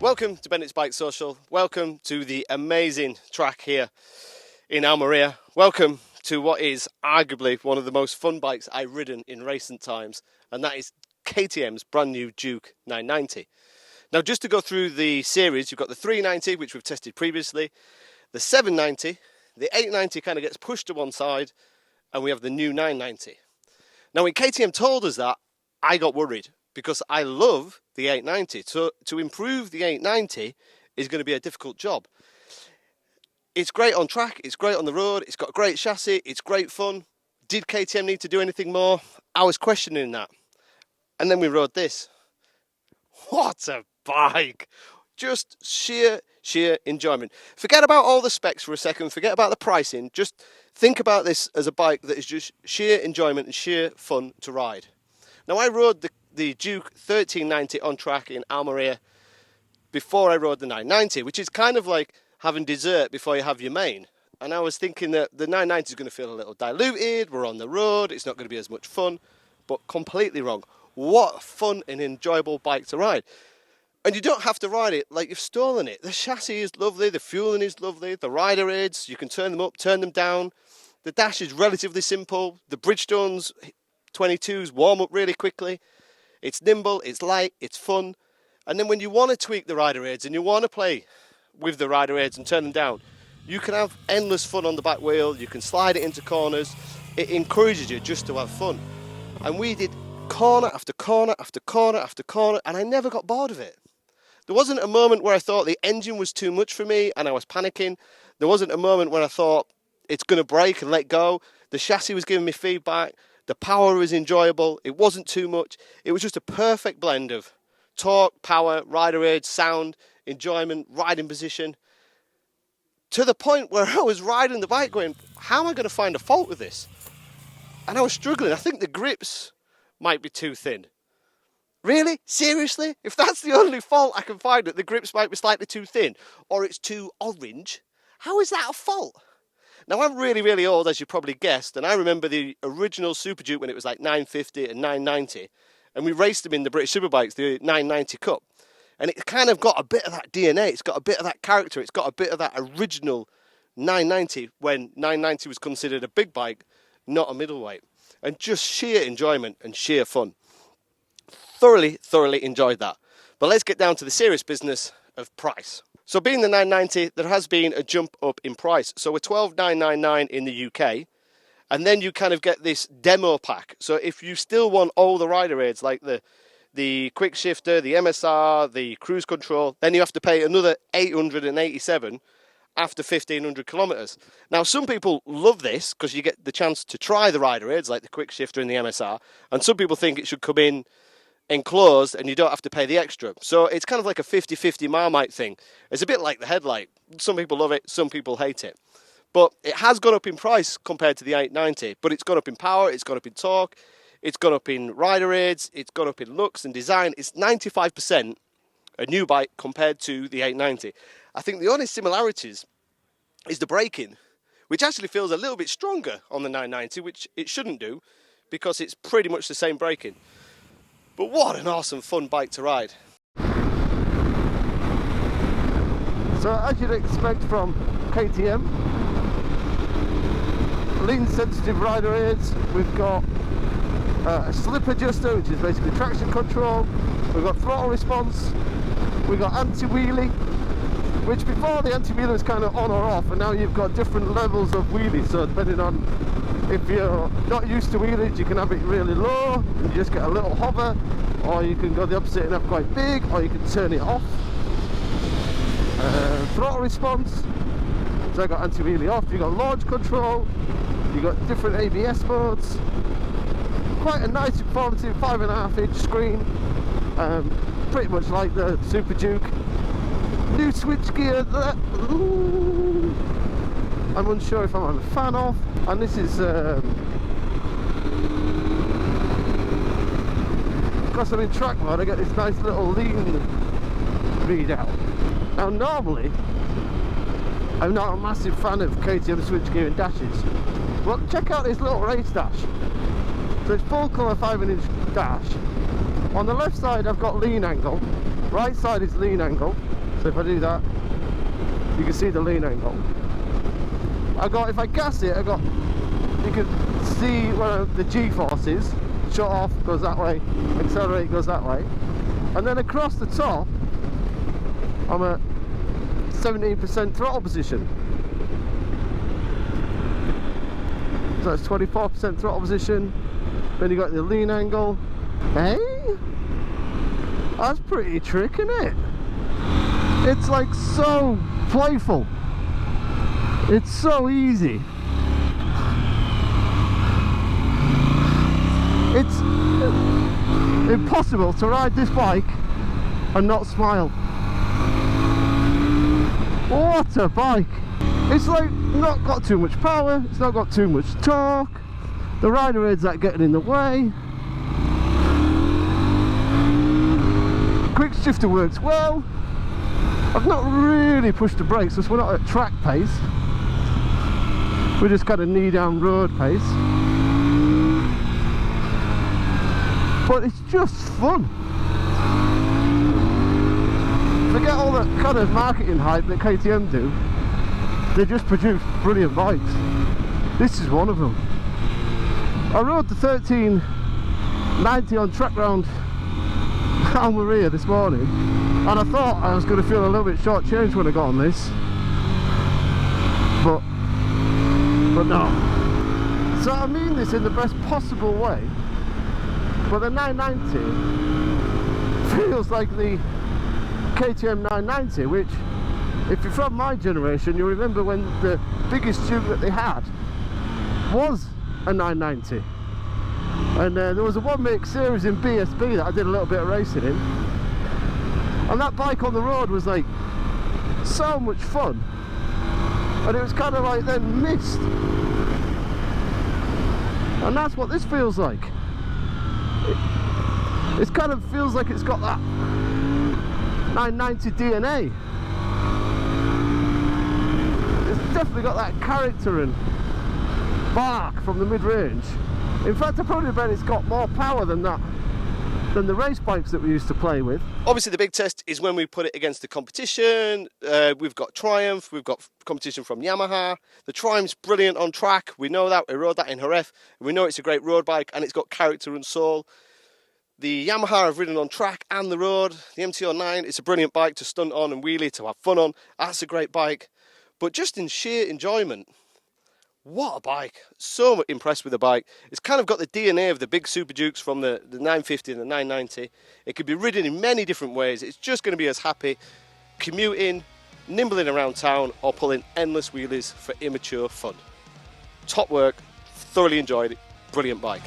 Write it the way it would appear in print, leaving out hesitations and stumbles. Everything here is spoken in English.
Welcome to Bennett's BikeSocial. Welcome to the amazing track here in Almeria. Welcome to what is arguably one of the most fun bikes I've ridden in recent times, and that is KTM's brand new Duke 990. Now, just to go through the series, you've got the 390, which we've tested previously, the 790, the 890 kind of gets pushed to one side, and we have the new 990. Now, when KTM told us that, I got worried, because I love the 890. So to improve the 890 is going to be a difficult job. It's great on track, it's great on the road, it's got a great chassis, it's great fun. Did KTM need to do anything more? I was questioning that. And then we rode this. What a bike! Just sheer enjoyment. Forget about all the specs for a second, forget about the pricing. Just think about this as a bike that is just sheer enjoyment and sheer fun to ride. Now, I rode the Duke 1390 on track in Almeria before I rode the 990, which is kind of like having dessert before you have your main. And I was thinking that the 990 is going to feel a little diluted, we're on the road, it's not going to be as much fun, but completely wrong. What a fun and enjoyable bike to ride. And you don't have to ride it like you've stolen it. The chassis is lovely, the fueling is lovely, the rider aids, you can turn them up, turn them down. The dash is relatively simple, the Bridgestones 22s warm up really quickly. It's nimble, it's light, it's fun. And then when you want to tweak the rider aids and you want to play with the rider aids and turn them down, you can have endless fun on the back wheel, you can slide it into corners. It encourages you just to have fun. And we did corner after corner after corner after corner, and I never got bored of it. There wasn't a moment where I thought the engine was too much for me and I was panicking. There wasn't a moment when I thought it's going to break and let go. The chassis was giving me feedback. The power was enjoyable, it wasn't too much, it was just a perfect blend of torque, power, rider aids, sound, enjoyment, riding position, to the point where I was riding the bike going, how am I going to find a fault with this? And I was struggling. I think the grips might be too thin. Really? Seriously? If that's the only fault I can find, that the grips might be slightly too thin, or it's too orange, how is that a fault? Now, I'm really old, as you probably guessed, and I remember the original Super Duke when it was like 950 and 990, and we raced them in the British Superbikes, the 990 Cup, and it kind of got a bit of that DNA, it's got a bit of that character, it's got a bit of that original 990, when 990 was considered a big bike, not a middleweight, and just sheer enjoyment and sheer fun. Thoroughly enjoyed that. But let's get down to the serious business of price. So being the 990, there has been a jump up in price. So we're $12,999 in the UK, and then you kind of get this demo pack. So if you still want all the rider aids, like the quick shifter, the MSR, the cruise control, then you have to pay another $887 after 1,500 kilometers. Now, some people love this because you get the chance to try the rider aids, like the quick shifter and the MSR, and some people think it should come in enclosed and you don't have to pay the extra. So it's kind of like a 50-50 Marmite thing. It's a bit like the headlight. Some people love it, some people hate it. But it has gone up in price compared to the 890, but it's gone up in power, it's gone up in torque, it's gone up in rider aids, it's gone up in looks and design. It's 95% a new bike compared to the 890. I think the only similarities is the braking, which actually feels a little bit stronger on the 990, which it shouldn't do because it's pretty much the same braking. But what an awesome fun bike to ride. So as you'd expect from KTM, lean sensitive rider aids, we've got a slip adjuster, which is basically traction control, we've got throttle response, we've got anti-wheelie, which before the anti-wheelie was kind of on or off, and now you've got different levels of wheelie. So depending on if you're not used to wheelies, you can have it really low and you just get a little hover, or you can go the opposite and have quite big, or you can turn it off. Throttle response, so I got anti-wheelie off, you got launch control, you got different ABS modes, quite a nice informative 5.5-inch screen, pretty much like the Super Duke. New switch gear that I'm unsure if I'm a fan of, and this is because I'm in track mode, I get this nice little lean readout. Now normally I'm not a massive fan of KTM switchgear and dashes, but check out this little race dash. So it's full colour 5-inch dash. On the left side I've got lean angle, Right side is lean angle, so if I do that, you can see the lean angle. If I gas it, you can see where the G-force is. Shut off goes that way, accelerate goes that way, and then across the top I'm at 17% throttle position, so that's 24% throttle position. Then you got the lean angle. Hey, that's pretty trick, isn't it? It's like so playful, it's so easy. It's impossible to ride this bike and not smile. What a bike! It's like not got too much power, it's not got too much torque, the rider aids aren't getting in the way, quick shifter works well. I've not really pushed the brakes because we're not at track pace, we're just kind of knee down road pace. But it's just fun. Forget all that kind of marketing hype that KTM do. They just produce brilliant bikes. This is one of them. I rode the 1390 on track round Almeria this morning, and I thought I was going to feel a little bit short-changed when I got on this. But no. So I mean this in the best possible way. But the 990 feels like the KTM 990, which, if you're from my generation, you remember when the biggest tube that they had was a 990. And there was a one-make series in BSB that I did a little bit of racing in. And that bike on the road was like so much fun. And it was kind of like then missed. And that's what this feels like. It kind of feels like it's got that 990 DNA. It's definitely got that character and bark from the mid-range. In fact, I probably bet it's got more power than that, than the race bikes that we used to play with. Obviously the big test is when we put it against the competition. We've got Triumph, we've got competition from Yamaha. The Triumph's brilliant on track, we know that, we rode that in Jerez, we know it's a great road bike and it's got character and soul. The Yamaha I've ridden on track and the road. The MT-09, it's a brilliant bike to stunt on and wheelie, to have fun on. That's a great bike. But just in sheer enjoyment, what a bike. So impressed with the bike. It's kind of got the DNA of the big Super Dukes from the 950 and the 990. It could be ridden in many different ways. It's just going to be as happy commuting, nimbling around town, or pulling endless wheelies for immature fun. Top work, thoroughly enjoyed it, brilliant bike.